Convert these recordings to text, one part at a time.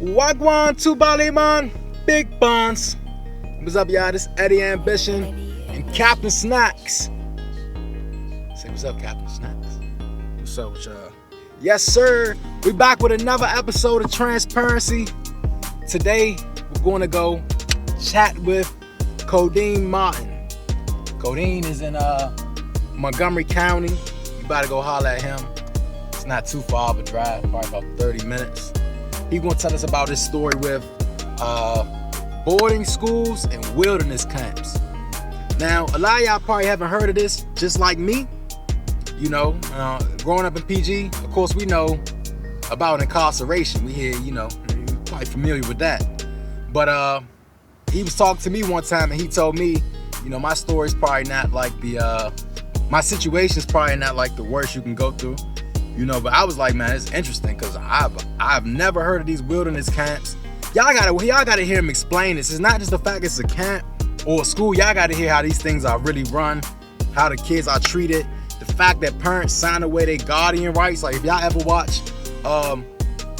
Wagwan to Baliman, Big Buns. What's up, y'all? This EddieAmbition and Captain Snacks. Say what's up, Captain Snacks. What's up with y'all? Yes, sir. We back with another episode of Transparency. Today, we're going to go chat with Codeine Martin. Codeine is in Montgomery County. You about to go holler at him. It's not too far of a drive, probably about 30 minutes. He's going to tell us about his story with boarding schools and wilderness camps. Now, a lot of y'all probably haven't heard of this, just like me. You know, growing up in PG, of course, we know about incarceration. We hear, you're probably familiar with that. But he was talking to me one time and he told me, my story's probably not like my situation's probably not like the worst you can go through. But I was like, man, it's interesting because I've never heard of these wilderness camps. Y'all gotta hear him explain this. It's not just the fact it's a camp or a school. Y'all gotta hear how these things are really run, how the kids are treated, the fact that parents sign away their guardian rights. Like if y'all ever watch,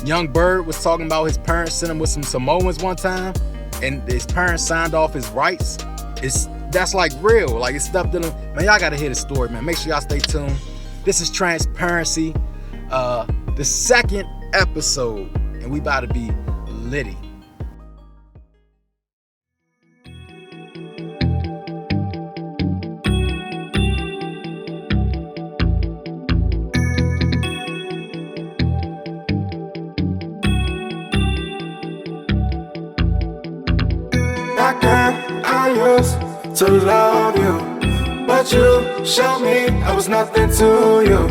Young Bird was talking about his parents sent him with some Samoans one time, and his parents signed off his rights. That's like real. Like it's stuff that, man, y'all gotta hear the story, man. Make sure y'all stay tuned. This is Transparency, the second episode, and we about to be litty. Back then, I used to love you, but you showed me I was nothing to you.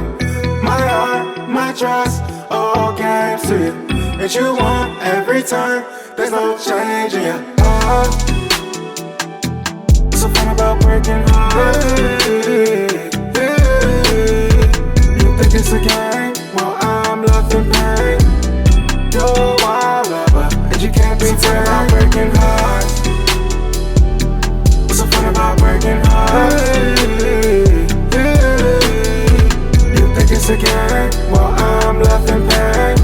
My heart, my trust, all came to you, and you want every time. There's no change in your heart. So fun about breaking hearts. You think it's a game? Well, I'm left in pain. You're a wild lover, and you can't be tamed. I'm breaking hearts. So fun about breaking hearts. You think it's a game? Well, I'm left in pain.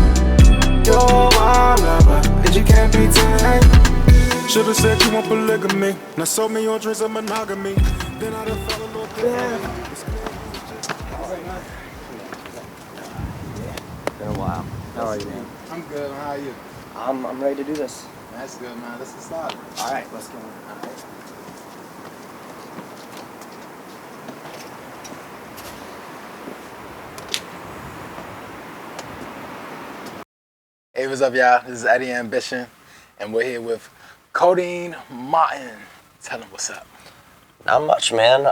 You're a wild lover, and you can't be tamed. Should've said you want polygamy. Now sold me your dreams of monogamy. Then I'd have fell a little bit. Been a while. How are you, man? I'm good. How are you? I'm ready to do this. That's good, man. Let's get started. All right, let's go. Hey, what's up, y'all? This is EddieAmbition, and we're here with Codeine Martin. Tell him what's up. Not much, man.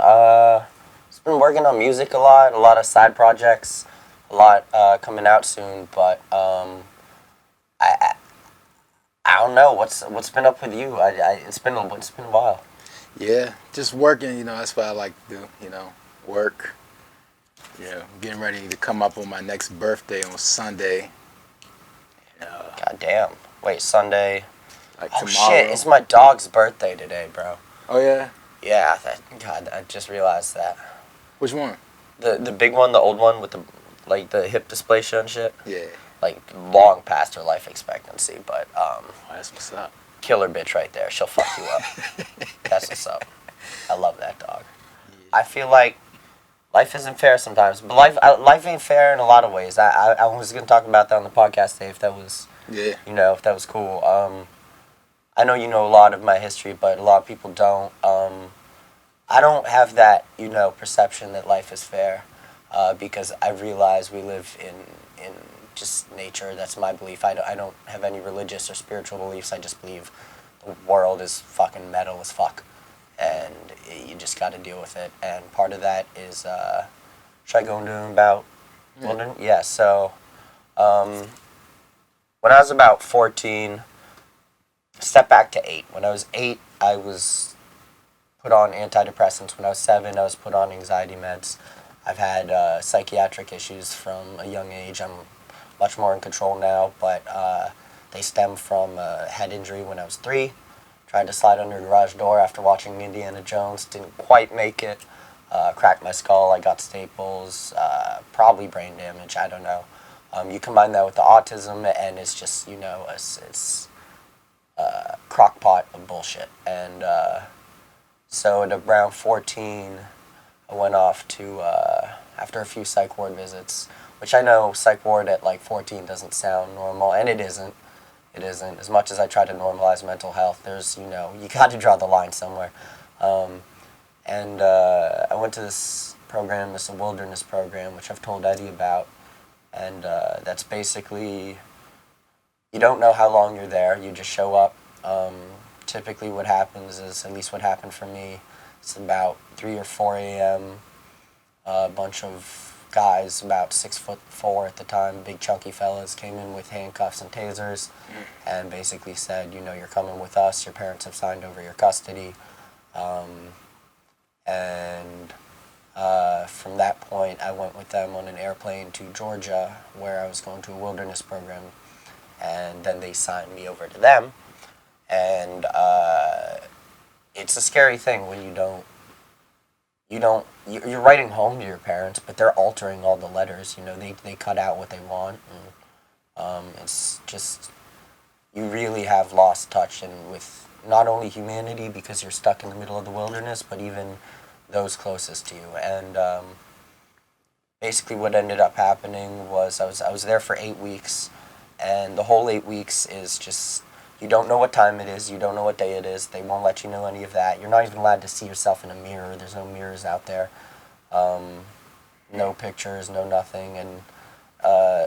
Just been working on music a lot of side projects, a lot coming out soon. But I don't know what's been up with you. It's been a while. Yeah, just working. That's what I like to do. Work. Getting ready to come up on my next birthday on Sunday. God damn. Wait, Sunday. Like oh tomorrow. Shit! It's my dog's birthday today, bro. Oh yeah. Yeah. God, I just realized that. Which one? The big one, the old one with the hip dysplasia and shit. Yeah. Like long past her life expectancy, but That's what's up. killer bitch right there. She'll fuck you up. That's what's up. I love that dog. Yeah. I feel like life isn't fair sometimes, but life ain't fair in a lot of ways. I was gonna talk about that on the podcast today if that was if that was cool. I know you know a lot of my history, but a lot of people don't. I don't have that perception that life is fair because I realize we live in just nature. That's my belief. I don't have any religious or spiritual beliefs. I just believe the world is fucking metal as fuck, and you just got to deal with it. And part of that is, should I go into about? Yeah. So, when I was about 14, step back to 8. When I was 8, I was put on antidepressants. When I was 7, I was put on anxiety meds. I've had psychiatric issues from a young age. I'm much more in control now, but they stem from a head injury when I was 3. Tried to slide under a garage door after watching Indiana Jones. Didn't quite make it. Cracked my skull. I got staples. Probably brain damage. I don't know. You combine that with the autism, and it's just, you know, it's crock pot of bullshit. And so at around 14, I went off to, after a few psych ward visits, which I know psych ward at like 14 doesn't sound normal, and it isn't. It isn't. As much as I try to normalize mental health, there's, you know, you got to draw the line somewhere. And I went to this program, this wilderness program, which I've told Eddie about. And that's basically, you don't know how long you're there, you just show up. Typically what happens is, at least what happened for me, it's about 3 or 4 a.m., a bunch of guys about 6'4" at the time, big chunky fellas, came in with handcuffs and tasers and basically said, you know, you're coming with us, your parents have signed over your custody. From that point, I went with them on an airplane to Georgia, where I was going to a wilderness program, and then they signed me over to them. And it's a scary thing when you're writing home to your parents, but they're altering all the letters. You know, they cut out what they want, and it's just, you really have lost touch and with not only humanity because you're stuck in the middle of the wilderness, but even those closest to you. And basically what ended up happening was I was there for 8 weeks, and the whole 8 weeks is just, you don't know what time it is, you don't know what day it is, they won't let you know any of that. You're not even allowed to see yourself in a mirror, there's no mirrors out there, no pictures, no nothing, and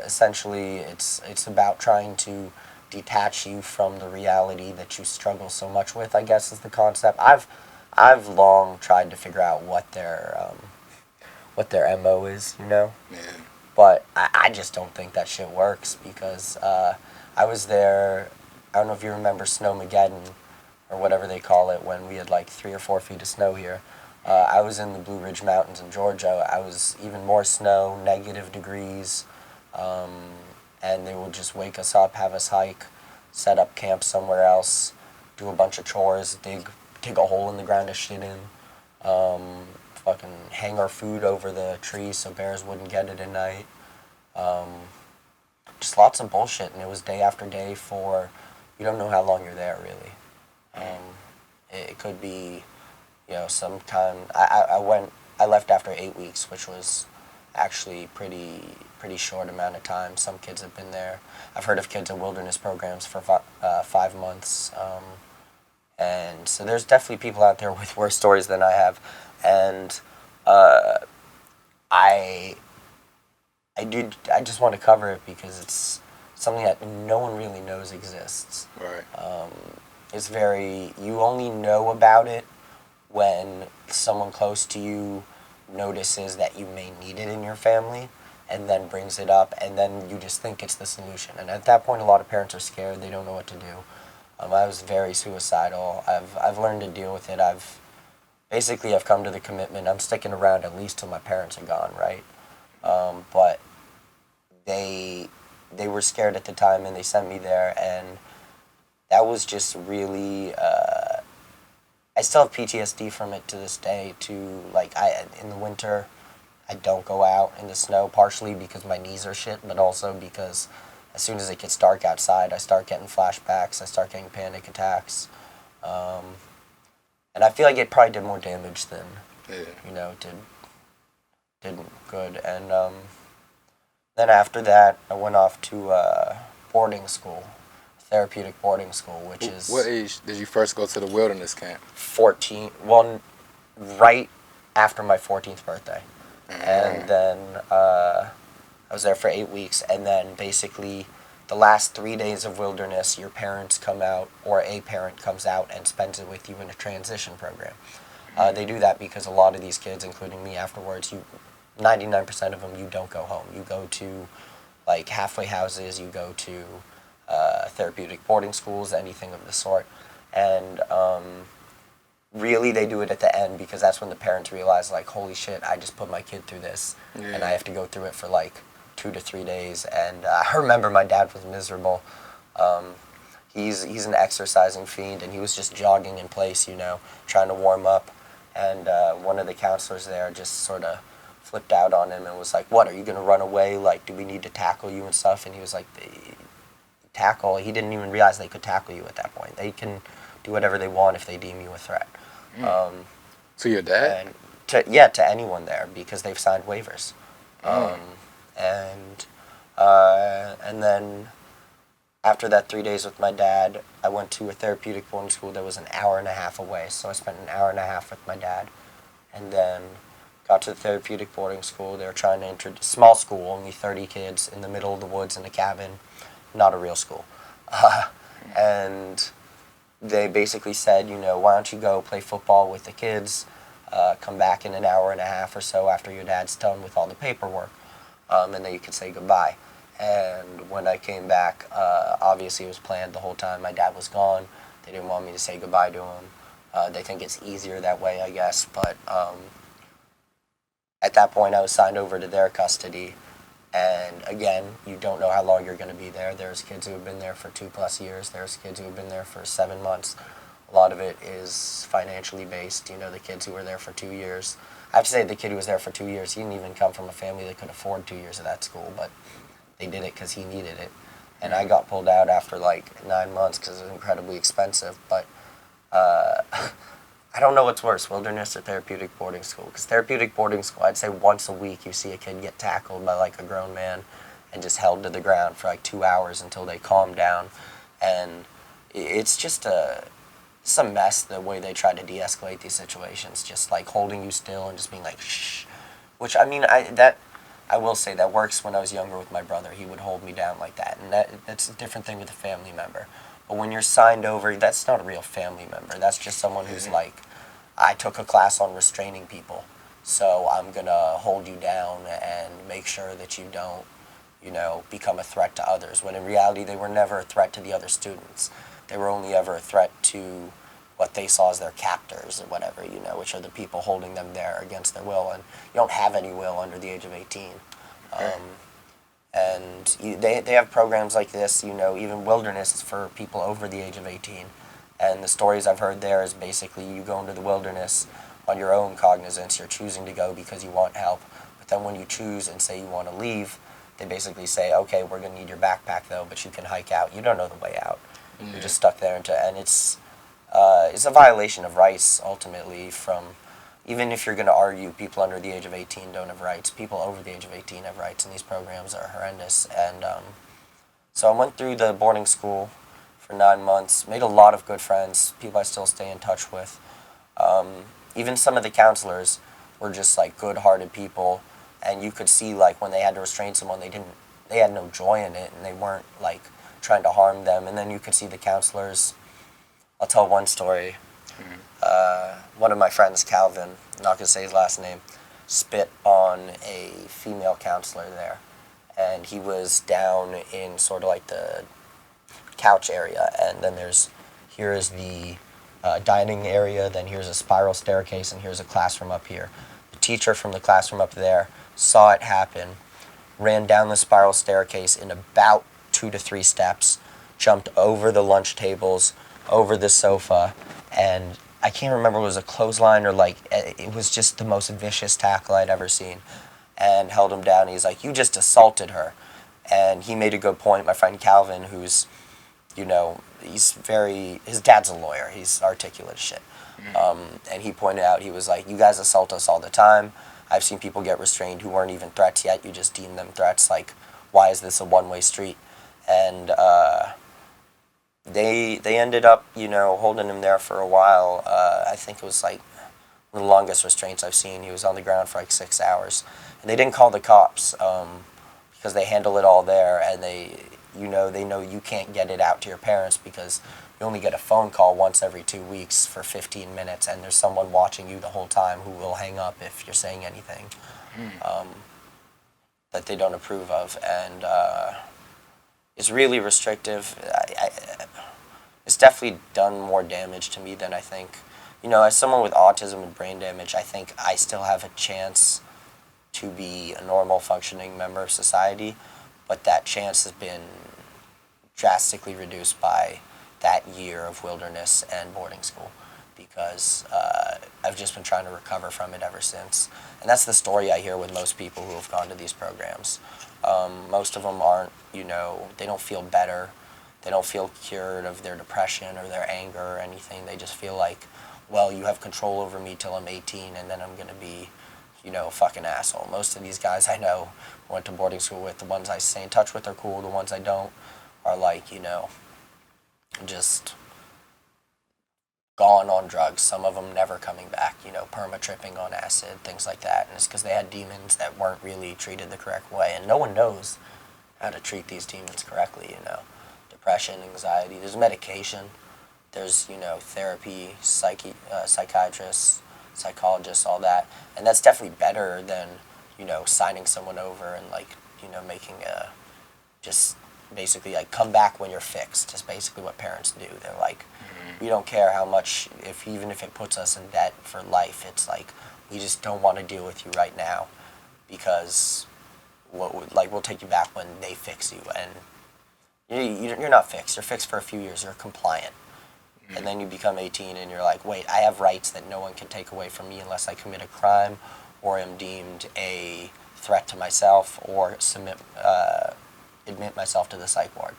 essentially it's about trying to detach you from the reality that you struggle so much with, I guess is the concept. I've long tried to figure out what their MO is, you know? Yeah. But I just don't think that shit works because I was there, I don't know if you remember Snowmageddon or whatever they call it, when we had like 3 or 4 feet of snow here. I was in the Blue Ridge Mountains in Georgia. I was even more snow, negative degrees, and they would just wake us up, have us hike, set up camp somewhere else, do a bunch of chores, dig a hole in the ground to shit in, fucking hang our food over the trees so bears wouldn't get it at night. Just lots of bullshit, and it was day after day for, you don't know how long you're there, really. It could be, you know, sometime, I left after 8 weeks, which was actually pretty short amount of time. Some kids have been there. I've heard of kids in wilderness programs for 5 months, and so there's definitely people out there with worse stories than I have, and I just want to cover it because it's something that no one really knows exists. Right. It's very, you only know about it when someone close to you notices that you may need it in your family and then brings it up, and then you just think it's the solution. And at that point, a lot of parents are scared. They don't know what to do. I was very suicidal. I've learned to deal with it. I've come to the commitment. I'm sticking around at least till my parents are gone, right? But they were scared at the time, and they sent me there, and that was just really, I still have PTSD from it to this day. In the winter, I don't go out in the snow, partially because my knees are shit, but also because as soon as it gets dark outside, I start getting flashbacks, I start getting panic attacks, and I feel like it probably did more damage than, you know, did good. And then after that, I went off to boarding school, therapeutic boarding school, which is... What age did you first go to the wilderness camp? 14, well, right after my 14th birthday. And then I was there for 8 weeks, and then basically the last 3 days of wilderness, your parents come out, or a parent comes out and spends it with you in a transition program. They do that because a lot of these kids, including me afterwards, 99% of them, you don't go home. You go to like halfway houses, you go to therapeutic boarding schools, anything of the sort. And really they do it at the end because that's when the parents realize, like, holy shit, I just put my kid through this, and I have to go through it for like 2 to 3 days. And I remember my dad was miserable. He's an exercising fiend, and he was just jogging in place, you know, trying to warm up. And one of the counselors there just sort of flipped out on him and was like, "What, are you gonna run away? Like, do we need to tackle you and stuff?" And he was like, "Tackle?" He didn't even realize they could tackle you at that point. They can do whatever they want if they deem you a threat. To your dad? And to anyone there, because they've signed waivers. And then after that 3 days with my dad, I went to a therapeutic boarding school that was an hour and a half away. So I spent an hour and a half with my dad, and then got to the therapeutic boarding school. They were trying to introduce small school, only 30 kids in the middle of the woods in a cabin, not a real school. And they basically said, you know, why don't you go play football with the kids, come back in an hour and a half or so after your dad's done with all the paperwork, and then you can say goodbye. And when I came back, obviously it was planned the whole time. My dad was gone. They didn't want me to say goodbye to him. They think it's easier that way, I guess. But at that point, I was signed over to their custody. And again, you don't know how long you're going to be there. There's kids who have been there for 2+ years. There's kids who have been there for 7 months. A lot of it is financially based. You know, the kids who were there for 2 years. I have to say the kid who was there for 2 years, he didn't even come from a family that could afford 2 years of that school, but they did it because he needed it. And I got pulled out after like 9 months because it was incredibly expensive. But I don't know what's worse, wilderness or therapeutic boarding school. Because therapeutic boarding school, I'd say once a week you see a kid get tackled by like a grown man and just held to the ground for like 2 hours until they calm down. And it's just it's a mess the way they try to de-escalate these situations. Just like holding you still and just being like, shh. Which, I mean, I will say that works when I was younger with my brother. He would hold me down like that. And that's a different thing with a family member. But when you're signed over, that's not a real family member. That's just someone who's like, I took a class on restraining people, so I'm going to hold you down and make sure that you don't, you know, become a threat to others. When in reality, they were never a threat to the other students. They were only ever a threat to what they saw as their captors or whatever, you know, which are the people holding them there against their will. And you don't have any will under the age of 18. And they have programs like this, you know, even wilderness for people over the age of 18. And the stories I've heard there is basically you go into the wilderness on your own cognizance. You're choosing to go because you want help. But then when you choose and say you want to leave, they basically say, okay, we're going to need your backpack though, but you can hike out. You don't know the way out. You're just stuck there. And it's a violation of rights, ultimately, from... Even if you're going to argue people under the age of 18 don't have rights, people over the age of 18 have rights, and these programs are horrendous. And so I went through the boarding school for 9 months, made a lot of good friends, people I still stay in touch with. Even some of the counselors were just like good-hearted people, and you could see like when they had to restrain someone, they had no joy in it, and they weren't like trying to harm them. And then you could see the counselors. I'll tell one story. One of my friends, Calvin, not gonna say his last name, spit on a female counselor there, and he was down in sort of like the couch area, and then here is the dining area, then here's a spiral staircase, and here's a classroom up here. The teacher from the classroom up there saw it happen, ran down the spiral staircase in about 2 to 3 steps, jumped over the lunch tables, over the sofa, and I can't remember if it was a clothesline or like, it was just the most vicious tackle I'd ever seen, and held him down. He's like, you just assaulted her. And he made a good point. My friend Calvin, who's, you know, his dad's a lawyer. He's articulate as shit. And he pointed out, he was like, you guys assault us all the time. I've seen people get restrained who weren't even threats yet. You just deem them threats. Like, why is this a one-way street? And they ended up, you know, holding him there for a while. I think it was like the longest restraints I've seen. He was on the ground for like 6 hours. And they didn't call the cops because they handle it all there, and they know you can't get it out to your parents because you only get a phone call once every 2 weeks for 15 minutes, and there's someone watching you the whole time who will hang up if you're saying anything that they don't approve of. And it's really restrictive. It's definitely done more damage to me than I think. You know, as someone with autism and brain damage, I think I still have a chance to be a normal functioning member of society, but that chance has been drastically reduced by that year of wilderness and boarding school, because I've just been trying to recover from it ever since. And that's the story I hear with most people who have gone to these programs. Most of them aren't, you know, they don't feel better. They don't feel cured of their depression or their anger or anything. They just feel like, well, you have control over me till I'm 18 and then I'm going to be, you know, a fucking asshole. Most of these guys I know went to boarding school with, the ones I stay in touch with are cool. The ones I don't are like, you know, just gone on drugs. Some of them never coming back, you know, perma-tripping on acid, things like that. And it's because they had demons that weren't really treated the correct way. And no one knows how to treat these demons correctly, you know. Depression, anxiety, there's medication, there's, you know, therapy, psychiatrists, psychologists, all that. And that's definitely better than, you know, signing someone over and, like, you know, making a, just basically, like, come back when you're fixed. Is basically what parents do. They're like, we don't care how much, even if it puts us in debt for life, it's like, we just don't want to deal with you right now because, we'll take you back when they fix you. And you're not fixed. You're fixed for a few years. You're compliant. And then you become 18 and you're like, wait, I have rights that no one can take away from me unless I commit a crime or am deemed a threat to myself or admit myself to the psych ward.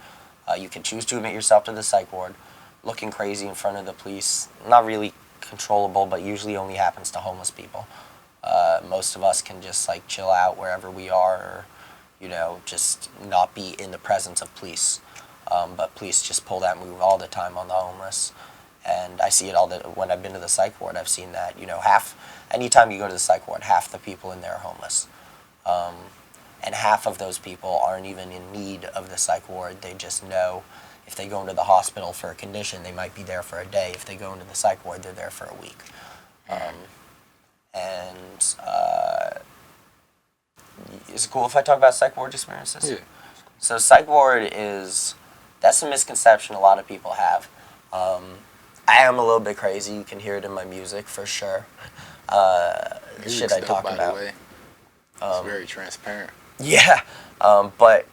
You can choose to admit yourself to the psych ward. Looking crazy in front of the police, not really controllable, but usually only happens to homeless people. Most of us can just, like, chill out wherever we are, or, you know, just not be in the presence of police. But police just pull that move all the time on the homeless. And I see it when I've been to the psych ward, I've seen that, you know, anytime you go to the psych ward, half the people in there are homeless. And half of those people aren't even in need of the psych ward. They just know if they go into the hospital for a condition, they might be there for a day. If they go into the psych ward, they're there for a week. Is it cool if I talk about psych ward experiences? Yeah. So psych ward that's a misconception a lot of people have. I am a little bit crazy. You can hear it in my music for sure. Shit I talk about. It's very transparent. Yeah, but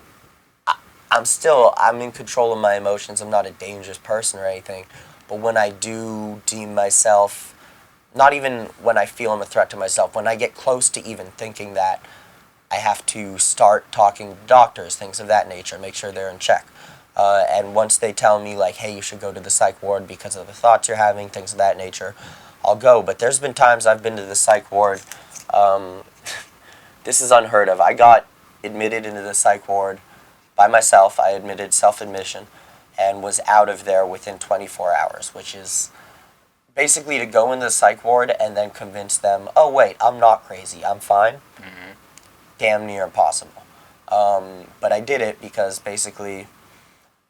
I'm in control of my emotions. I'm not a dangerous person or anything. But when I do deem myself, not even when I feel I'm a threat to myself, when I get close to even thinking that, I have to start talking to doctors, things of that nature, make sure they're in check. And once they tell me, like, hey, you should go to the psych ward because of the thoughts you're having, things of that nature, I'll go. But there's been times I've been to the psych ward. This is unheard of. I got admitted into the psych ward by myself. I admitted self-admission and was out of there within 24 hours, which is basically to go in the psych ward and then convince them, oh, wait, I'm not crazy, I'm fine. Damn near impossible. But I did it because basically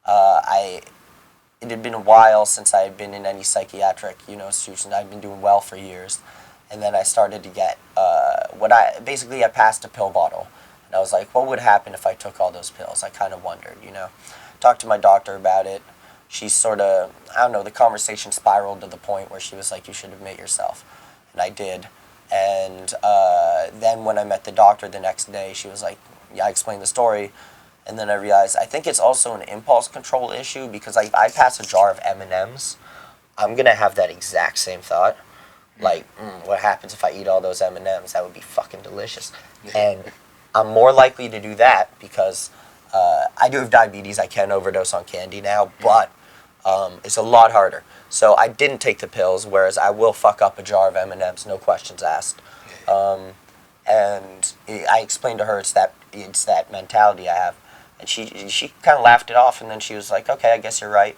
it had been a while since I had been in any psychiatric, you know, institution. I'd been doing well for years. And then I started to get, I passed a pill bottle. And I was like, what would happen if I took all those pills? I kind of wondered, you know. Talked to my doctor about it. She sort of, I don't know, the conversation spiraled to the point where she was like, you should admit yourself. And I did. And then when I met the doctor the next day, she was like, yeah, I explained the story. And then I realized, I think it's also an impulse control issue because if I pass a jar of M&Ms, I'm going to have that exact same thought. Like, what happens if I eat all those M&Ms? That would be fucking delicious. And I'm more likely to do that because I do have diabetes. I can overdose on candy now, but it's a lot harder. So I didn't take the pills, whereas I will fuck up a jar of M&Ms, no questions asked. And I explained to her it's that mentality I have. And she kind of laughed it off, and then she was like, okay, I guess you're right.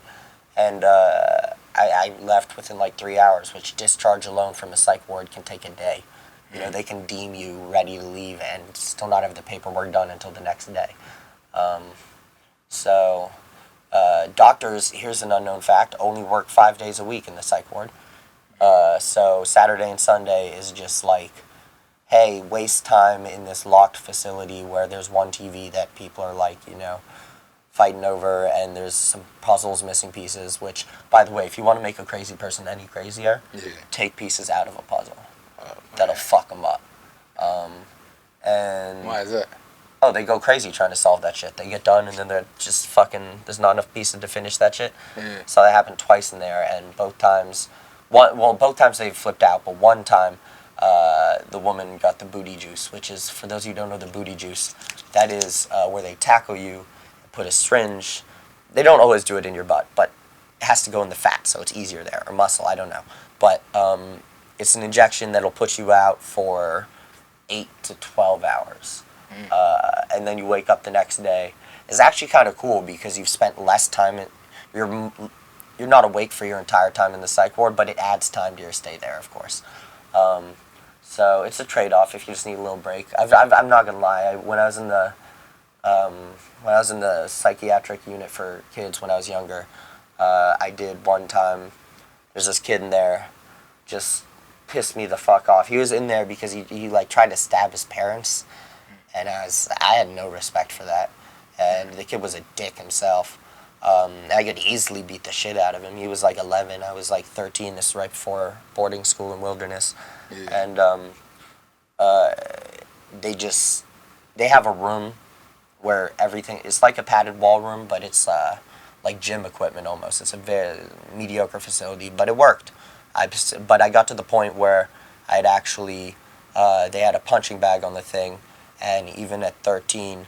And I left within like 3 hours, which discharge alone from a psych ward can take a day. You know, they can deem you ready to leave and still not have the paperwork done until the next day. Doctors, here's an unknown fact, only work 5 days a week in the psych ward. So Saturday and Sunday is just like, hey, waste time in this locked facility where there's one TV that people are like, you know, fighting over, and there's some puzzles missing pieces, which, by the way, if you want to make a crazy person any crazier, take pieces out of a puzzle. That'll fuck them up. And why is that? Oh, they go crazy trying to solve that shit. They get done, and then they're just fucking, there's not enough pieces to finish that shit. So that happened twice in there, and both times both times they flipped out, but one time the woman got the booty juice, which is, for those of you who don't know the booty juice, that is where they tackle you, put a syringe. They don't always do it in your butt, but it has to go in the fat, so it's easier there, or muscle, I don't know. But it's an injection that'll put you out for 8 to 12 hours. And then you wake up the next day. It's actually kind of cool because you've spent less time, you're not awake for your entire time in the psych ward, but it adds time to your stay there, of course. So it's a trade-off if you just need a little break. I'm not gonna lie. When I was in the psychiatric unit for kids when I was younger, I did one time. There's this kid in there, just pissed me the fuck off. He was in there because he like tried to stab his parents, and I had no respect for that. And the kid was a dick himself. I could easily beat the shit out of him. He was like 11. I was like 13. This is right before boarding school in Wilderness. Yeah. And they have a room where everything, it's like a padded wall room, but it's like gym equipment almost. It's a very mediocre facility, but it worked. But I got to the point where I'd actually, they had a punching bag on the thing, and even at 13,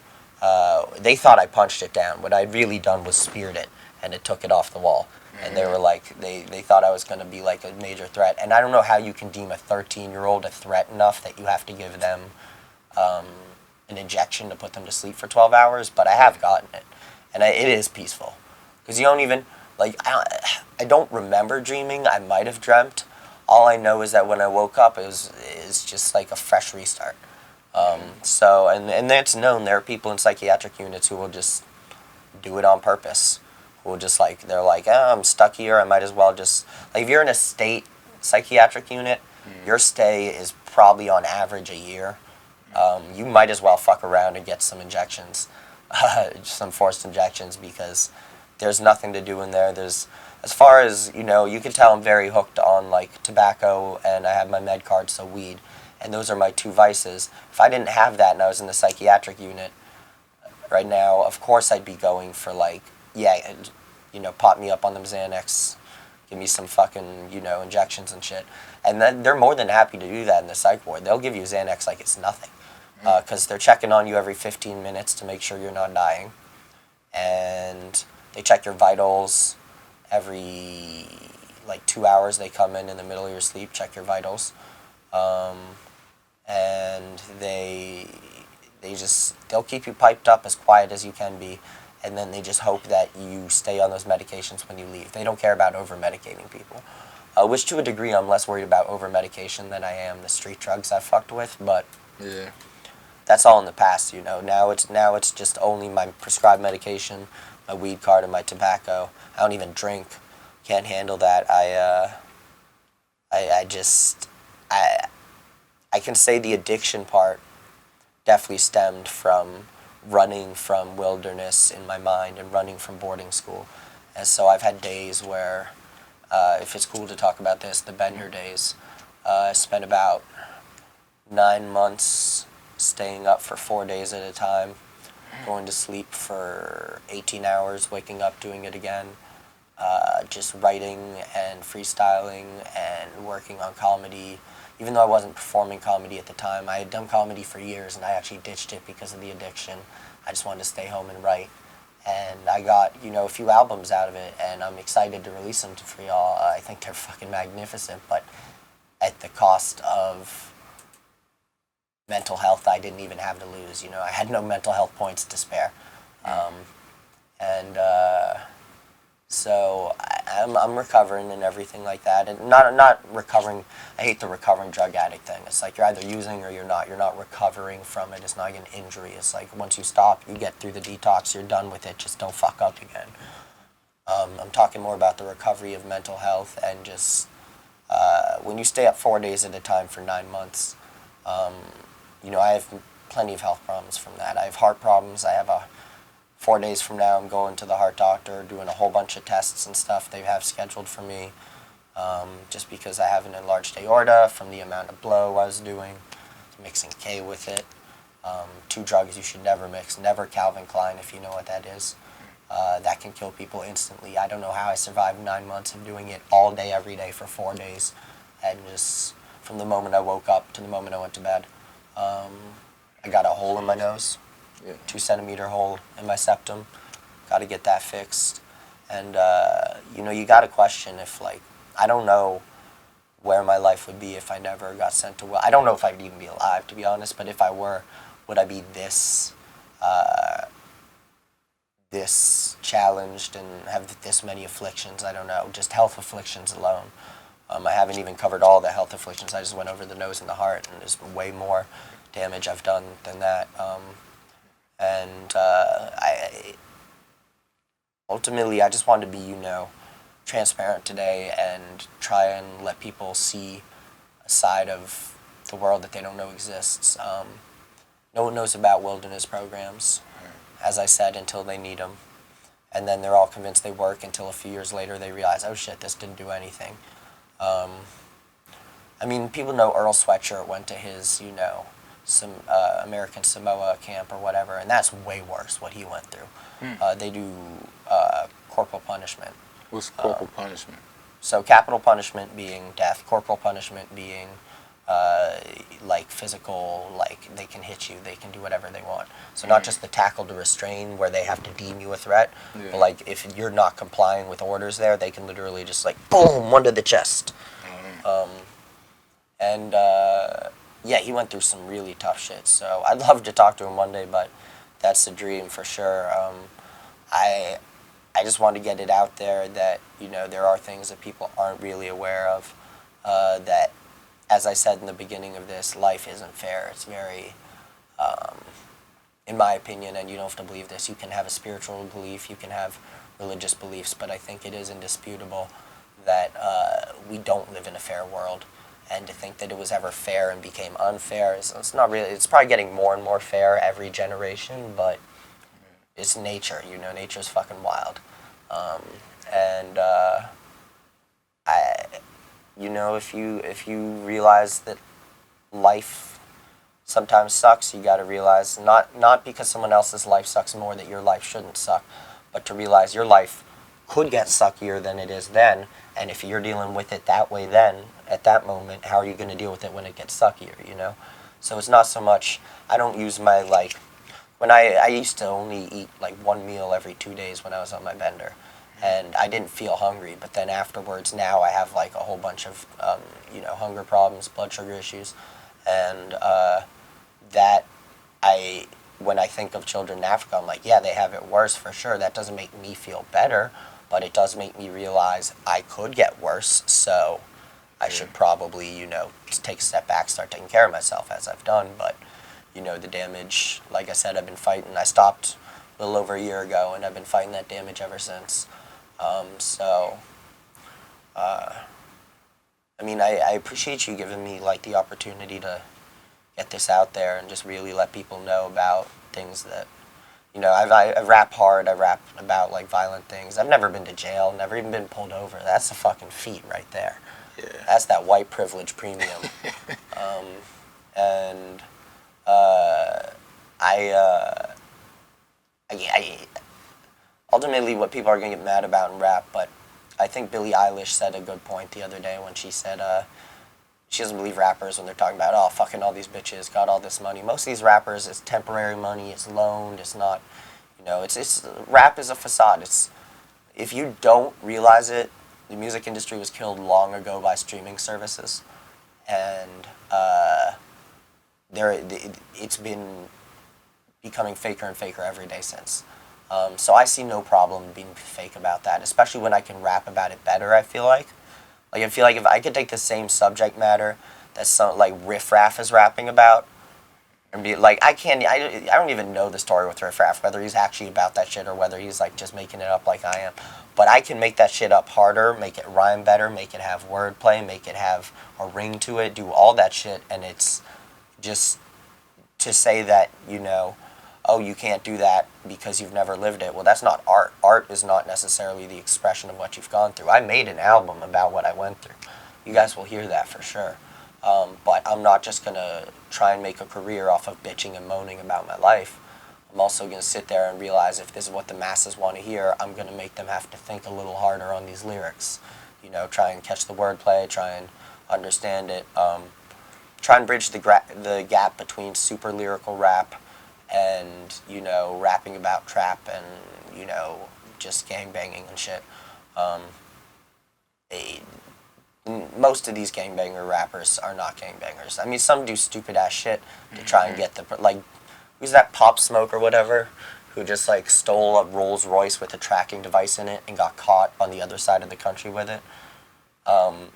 they thought I punched it down. What I'd really done was speared it, and it took it off the wall. And they were like, they thought I was going to be like a major threat. And I don't know how you can deem a 13-year-old a threat enough that you have to give them an injection to put them to sleep for 12 hours, but I have gotten it. And it is peaceful. Because you don't even, like, I don't remember dreaming. I might have dreamt. All I know is that when I woke up, it's just like a fresh restart. So, and it's known, there are people in psychiatric units who will just do it on purpose. Who will just like, they're like, oh, I'm stuck here, I might as well just, like if you're in a state psychiatric unit, your stay is probably on average a year. You might as well fuck around and get some injections, some forced injections, because there's nothing to do in there. There's, as far as, you know, you can tell I'm very hooked on like tobacco, and I have my med card, so weed. And those are my two vices. If I didn't have that and I was in the psychiatric unit right now, of course I'd be going for like, yeah, you know, pop me up on them Xanax, give me some fucking, you know, injections and shit. And then they're more than happy to do that in the psych ward. They'll give you Xanax like it's nothing. Because they're checking on you every 15 minutes to make sure you're not dying. And they check your vitals every, like, 2 hours. They come in the middle of your sleep, check your vitals. And they'll keep you piped up as quiet as you can be, and then they just hope that you stay on those medications when you leave. They don't care about over-medicating people, which to a degree I'm less worried about over-medication than I am the street drugs I've fucked with, but yeah, that's all in the past, you know. Now it's just only my prescribed medication, my weed card, and my tobacco. I don't even drink, can't handle that. I can say the addiction part definitely stemmed from running from Wilderness in my mind and running from boarding school. And so I've had days where, if it's cool to talk about this, the Bender days, I spent about 9 months staying up for 4 days at a time, going to sleep for 18 hours, waking up, doing it again, just writing and freestyling and working on comedy. Even though I wasn't performing comedy at the time, I had done comedy for years, and I actually ditched it because of the addiction. I just wanted to stay home and write. And I got, you know, a few albums out of it, and I'm excited to release them for y'all. I think they're fucking magnificent, but at the cost of mental health I didn't even have to lose. You know, I had no mental health points to spare. So I'm recovering and everything like that, and not recovering. I hate the recovering drug addict thing. It's like you're either using or you're not. You're not recovering from it. It's not like an injury. It's like once you stop, you get through the detox, you're done with it. Just don't fuck up again. I'm talking more about the recovery of mental health, and just when you stay up 4 days at a time for 9 months, you know, I have plenty of health problems from that. I have heart problems. I have 4 days from now, I'm going to the heart doctor, doing a whole bunch of tests and stuff they have scheduled for me, just because I have an enlarged aorta from the amount of blow I was doing, mixing K with it. 2 drugs you should never mix, never Calvin Klein if you know what that is. that can kill people instantly. I don't know how I survived 9 months of doing it all day, every day for 4 days, and just from the moment I woke up to the moment I went to bed. I got a hole in my nose, 2 centimeter hole in my septum. Got to get that fixed. And, you got to question if, I don't know where my life would be if I never got sent to I don't know if I'd even be alive, to be honest, but if I were, would I be this challenged and have this many afflictions? I don't know, just health afflictions alone. I haven't even covered all the health afflictions. I just went over the nose and the heart, and there's way more damage I've done than that. Ultimately, I just wanted to be, transparent today and try and let people see a side of the world that they don't know exists. No one knows about wilderness programs, as I said, until they need them. And then they're all convinced they work until a few years later they realize, oh shit, this didn't do anything. People know Earl Sweatshirt went to his, some American Samoa camp or whatever, and that's way worse what he went through. They do corporal punishment. What's corporal punishment? So capital punishment being death, corporal punishment being physical, they can hit you, they can do whatever they want. So not just the tackle to restrain where they have to deem you a threat, but if you're not complying with orders there, they can literally just boom, one to the chest. He went through some really tough shit. So I'd love to talk to him one day, but that's the dream for sure. I just want to get it out there that, there are things that people aren't really aware of, that, as I said in the beginning of this, life isn't fair. It's very, in my opinion, and you don't have to believe this, you can have a spiritual belief, you can have religious beliefs, but I think it is indisputable that we don't live in a fair world. And to think that it was ever fair and became unfair, it's not really, it's probably getting more and more fair every generation, but it's nature, nature's fucking wild. If you realize that life sometimes sucks, you gotta realize, not because someone else's life sucks more that your life shouldn't suck, but to realize your life could get suckier than it is then, and if you're dealing with it that way then, at that moment, how are you gonna deal with it when it gets suckier, So it's not so much, I don't use my, when I used to only eat one meal every 2 days when I was on my bender, and I didn't feel hungry, but then afterwards now I have a whole bunch of hunger problems, blood sugar issues, and when I think of children in Africa, I'm like, yeah, they have it worse for sure. That doesn't make me feel better, but it does make me realize I could get worse, so I should probably just take a step back, start taking care of myself as I've done. But the damage, like I said, I've been fighting. I stopped a little over a year ago, and I've been fighting that damage ever since. I appreciate you giving me the opportunity to get this out there and just really let people know about things that, I rap hard. I rap about violent things. I've never been to jail, never even been pulled over. That's a fucking feat right there. Yeah. That's that white privilege premium. Ultimately what people are going to get mad about in rap, but I think Billie Eilish said a good point the other day when she said she doesn't believe rappers when they're talking about, oh, fucking all these bitches, got all this money. Most of these rappers, it's temporary money, it's loaned, it's not, it's rap is a facade. If you don't realize it, the music industry was killed long ago by streaming services, and it's been becoming faker and faker every day since. So I see no problem being fake about that, especially when I can rap about it better, I feel like. I feel like if I could take the same subject matter that some, Riff Raff is rapping about, and be I don't even know the story with Riff Raff, whether he's actually about that shit or whether he's just making it up like I am. But I can make that shit up harder, make it rhyme better, make it have wordplay, make it have a ring to it, do all that shit, and it's just to say that, oh, you can't do that because you've never lived it. Well, that's not art. Art is not necessarily the expression of what you've gone through. I made an album about what I went through. You guys will hear that for sure. But I'm not just going to try and make a career off of bitching and moaning about my life. I'm also going to sit there and realize if this is what the masses want to hear, I'm going to make them have to think a little harder on these lyrics. You know, try and catch the wordplay, try and understand it. Try and bridge the gap between super lyrical rap and, you know, rapping about trap and, you know, just gangbanging and shit. Most of these gangbanger rappers are not gangbangers. I mean, some do stupid ass shit to try and get the, like, who's that Pop Smoke or whatever, who just like stole a Rolls Royce with a tracking device in it and got caught on the other side of the country with it.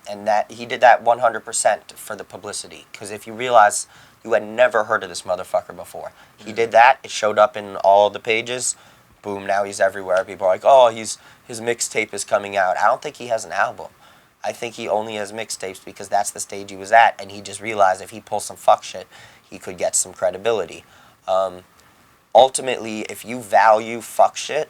And that he did that 100% for the publicity. Because if you realize you had never heard of this motherfucker before, he did that. It showed up in all the pages. Boom! Now he's everywhere. People are like, "Oh, his mixtape is coming out." I don't think he has an album. I think he only has mixtapes because that's the stage he was at, and he just realized if he pulls some fuck shit, he could get some credibility. Ultimately, if you value fuck shit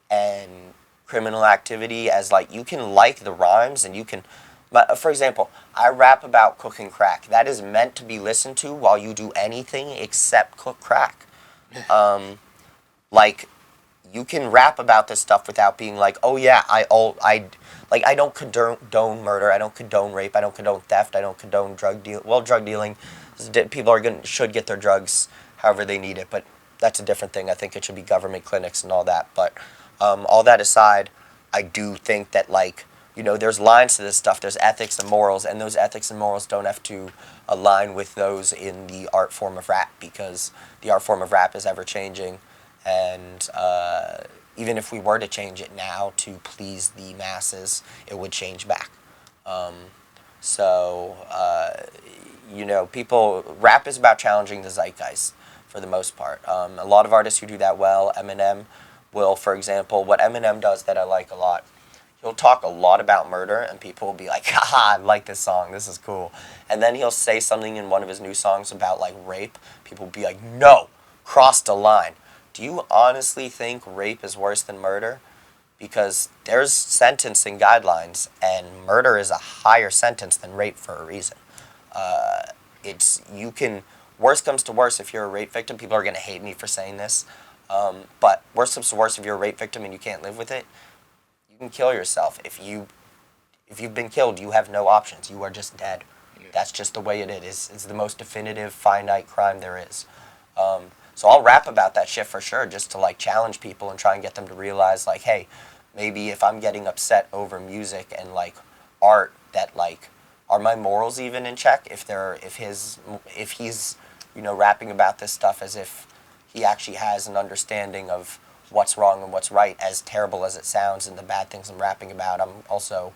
and criminal activity as like, you can like the rhymes and you can, but for example, I rap about cooking crack. That is meant to be listened to while you do anything except cook crack. Like, you can rap about this stuff without being like, oh yeah, I don't condone murder, I don't condone rape, I don't condone theft, I don't condone drug dealing. Well, drug dealing, people should get their drugs however they need it, but that's a different thing. I think it should be government clinics and all that. But all that aside, I do think that, like, you know, there's lines to this stuff. There's ethics and morals, and those ethics and morals don't have to align with those in the art form of rap, because the art form of rap is ever changing. And even if we were to change it now to please the masses, it would change back. You know, rap is about challenging the zeitgeist for the most part. A lot of artists who do that well, Eminem will, for example, what Eminem does that I like a lot, he'll talk a lot about murder, and people will be like, haha, I like this song, this is cool. And then he'll say something in one of his new songs about, like, rape. People will be like, no, crossed a line. Do you honestly think rape is worse than murder? Because there's sentencing guidelines, and murder is a higher sentence than rape for a reason. Worst comes to worst, if you're a rape victim, people are going to hate me for saying this, but worst comes to worst, if you're a rape victim and you can't live with it, you can kill yourself. If you've been killed, you have no options. You are just dead. Yeah. That's just the way it is. It's the most definitive, finite crime there is. So I'll rap about that shit for sure, just to, like, challenge people and try and get them to realize, like, hey, maybe if I'm getting upset over music and, like, art, that, like, are my morals even in check? If he's, you know, rapping about this stuff as if he actually has an understanding of what's wrong and what's right, as terrible as it sounds, and the bad things I'm rapping about, I'm also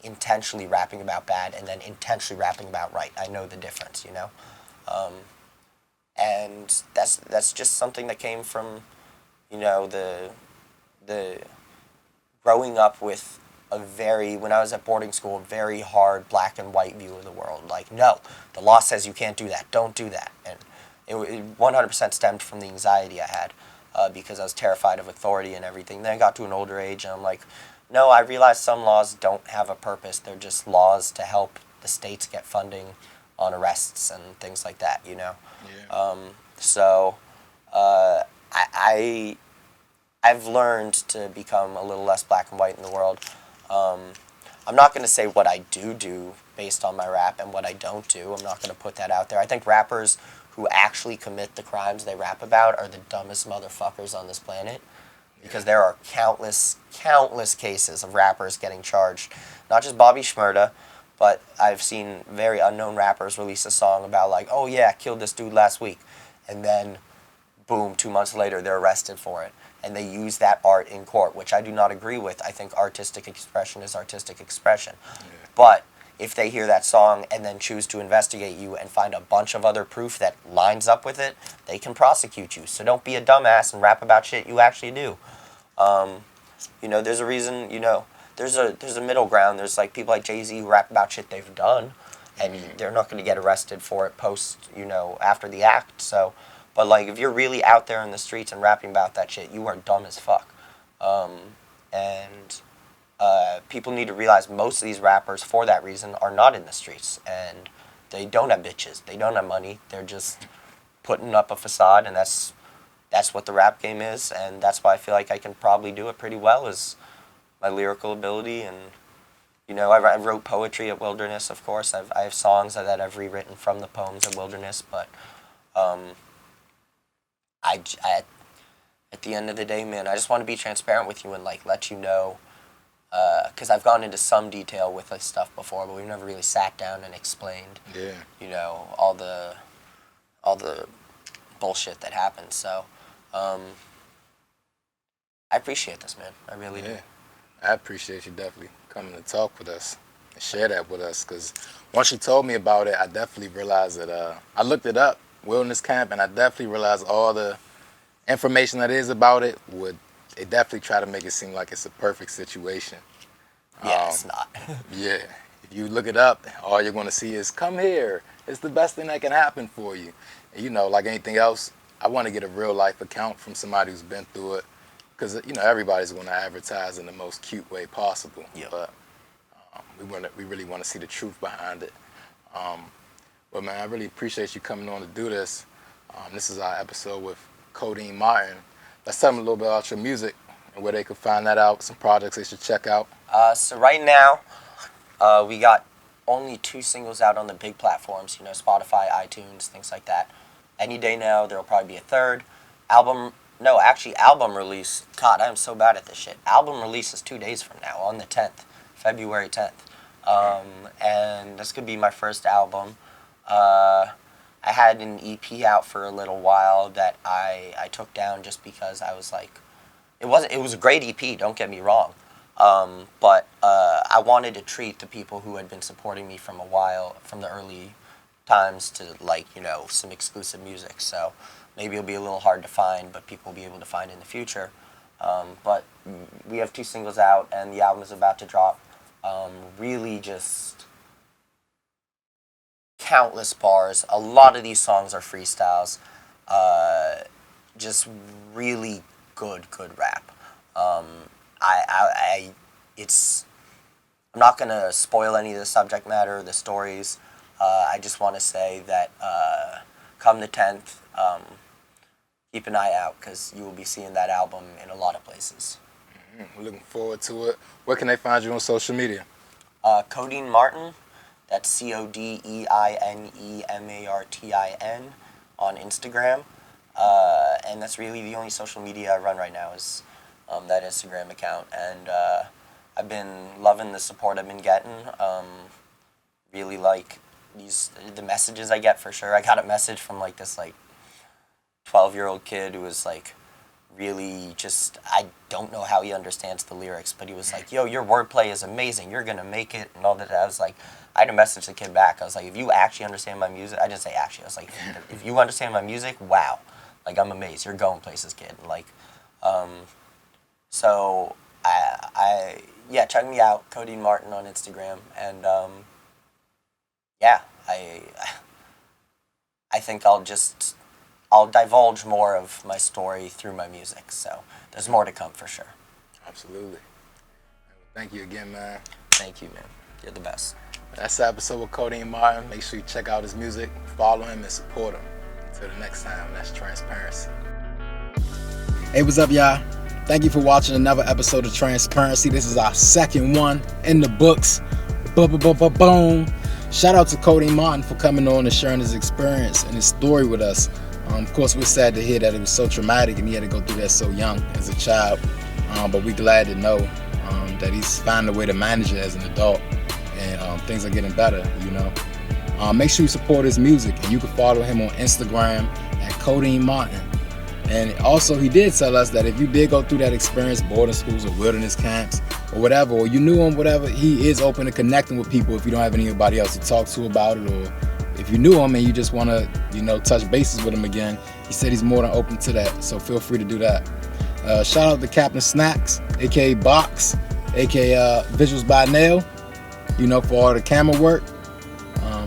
intentionally rapping about bad and then intentionally rapping about right. I know the difference, you know? And that's just something that came from, you know, the growing up with when I was at boarding school, a very hard black and white view of the world. Like, no, the law says you can't do that. Don't do that. And it 100% stemmed from the anxiety I had because I was terrified of authority and everything. Then I got to an older age, and I'm like, no, I realize some laws don't have a purpose. They're just laws to help the states get funding on arrests and things like that, you know? Yeah. I've learned to become a little less black and white in the world. I'm not going to say what I do based on my rap and what I don't do. I'm not going to put that out there. I think rappers who actually commit the crimes they rap about are the dumbest motherfuckers on this planet, because there are countless cases of rappers getting charged. Not just Bobby Shmurda, but I've seen very unknown rappers release a song about, like, oh yeah, I killed this dude last week. And then, boom, 2 months later, they're arrested for it. And they use that art in court, which I do not agree with. I think artistic expression is artistic expression. Yeah. But if they hear that song and then choose to investigate you and find a bunch of other proof that lines up with it, they can prosecute you. So don't be a dumbass and rap about shit you actually do. You know, there's a reason, you know, there's a middle ground. There's, like, people like Jay-Z who rap about shit they've done, and they're not going to get arrested for it after the act. So, but, like, if you're really out there in the streets and rapping about that shit, you are dumb as fuck. People need to realize most of these rappers, for that reason, are not in the streets, and they don't have bitches. They don't have money. They're just putting up a facade, and that's that's what the rap game is, and that's why I feel like I can probably do it pretty well, is my lyrical ability. And you know, I wrote poetry at Wilderness, of course. I have songs that I've rewritten from the poems at Wilderness, but I at the end of the day, man, I just want to be transparent with you and like let you know, because I've gone into some detail with this stuff before, but we've never really sat down and explained, you know, all the bullshit that happens. So I appreciate this, man. I really do. I appreciate you definitely coming to talk with us and share that with us, because once you told me about it, I definitely realized that I looked it up, Wilderness Camp, and I definitely realized all the information that is about it it definitely try to make it seem like it's a perfect situation. Yeah, it's not. Yeah. If you look it up, all you're going to see is, come here. It's the best thing that can happen for you. And, you know, like anything else, I want to get a real life account from somebody who's been through it. Because, you know, everybody's going to advertise in the most cute way possible. Yep. But we really want to see the truth behind it. But, man, I really appreciate you coming on to do this. This is our episode with Codeine Martin. Let's tell them a little bit about your music and where they can find that out, some projects they should check out. So right now, we got only 2 singles out on the big platforms, you know, Spotify, iTunes, things like that. Any day now, there'll probably be a 3rd. Album release. God, I'm so bad at this shit. Album release is 2 days from now, on the 10th, February 10th. And this could be my first album. I had an EP out for a little while that I took down just because I was like, it was a great EP, don't get me wrong. But I wanted to treat the people who had been supporting me from a while, from the early times, to like, you know, some exclusive music. So maybe it'll be a little hard to find, but people will be able to find in the future. But we have 2 singles out, and the album is about to drop. Really just countless bars. A lot of these songs are freestyles. Just really good rap. I'm not gonna spoil any of the subject matter, the stories. I just want to say that come the 10th, keep an eye out, because you will be seeing that album in a lot of places. We're looking forward to it. Where can they find you on social media? Codeine Martin. That's CODEINEMARTIN on Instagram. And that's really the only social media I run right now, is that Instagram account. And I've been loving the support I've been getting. Really like the messages I get, for sure. I got a message from like this 12-year-old kid who was like really just, I don't know how he understands the lyrics, but he was like, yo, your wordplay is amazing, you're gonna make it, and all that. I was like, I had to message the kid back. I was like, if you actually understand my music, I didn't say actually, I was like, if you understand my music, wow, like, I'm amazed, you're going places, kid. Like, so yeah, check me out, Codeine Martin on Instagram, and yeah, I think I'll divulge more of my story through my music, so there's more to come for sure. Absolutely. Thank you again, man. Thank you, man. You're the best. That's the episode with Codeine Martin. Make sure you check out his music, follow him, and support him. Until the next time, that's Transparency. Hey, what's up, y'all? Thank you for watching another episode of Transparency. This is our 2nd one in the books. Boom. Shout out to Codeine Martin for coming on and sharing his experience and his story with us. Of course, we're sad to hear that it was so traumatic and he had to go through that so young as a child. But we're glad to know that he's finding a way to manage it as an adult, and things are getting better, you know. Make sure you support his music, and you can follow him on Instagram at Codeine Martin. And also, he did tell us that if you did go through that experience, boarding schools or wilderness camps or whatever, or you knew him, whatever, he is open to connecting with people if you don't have anybody else to talk to about it, or if you knew him and you just want to, you know, touch bases with him again, he said he's more than open to that, so feel free to do that. Shout out to Captain Snacks, aka Box, aka Visuals by Nell, you know, for all the camera work.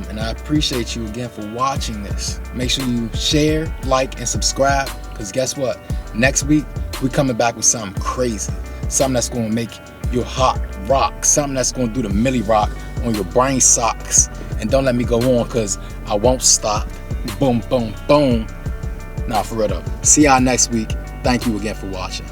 And I appreciate you again for watching this. Make sure you share, like, and subscribe, because guess what? Next week, we're coming back with something crazy. Something that's going to make your heart rock. Something that's going to do the Millie rock on your brain socks. And don't let me go on, because I won't stop. Boom, boom, boom. Nah, for real though. See y'all next week. Thank you again for watching.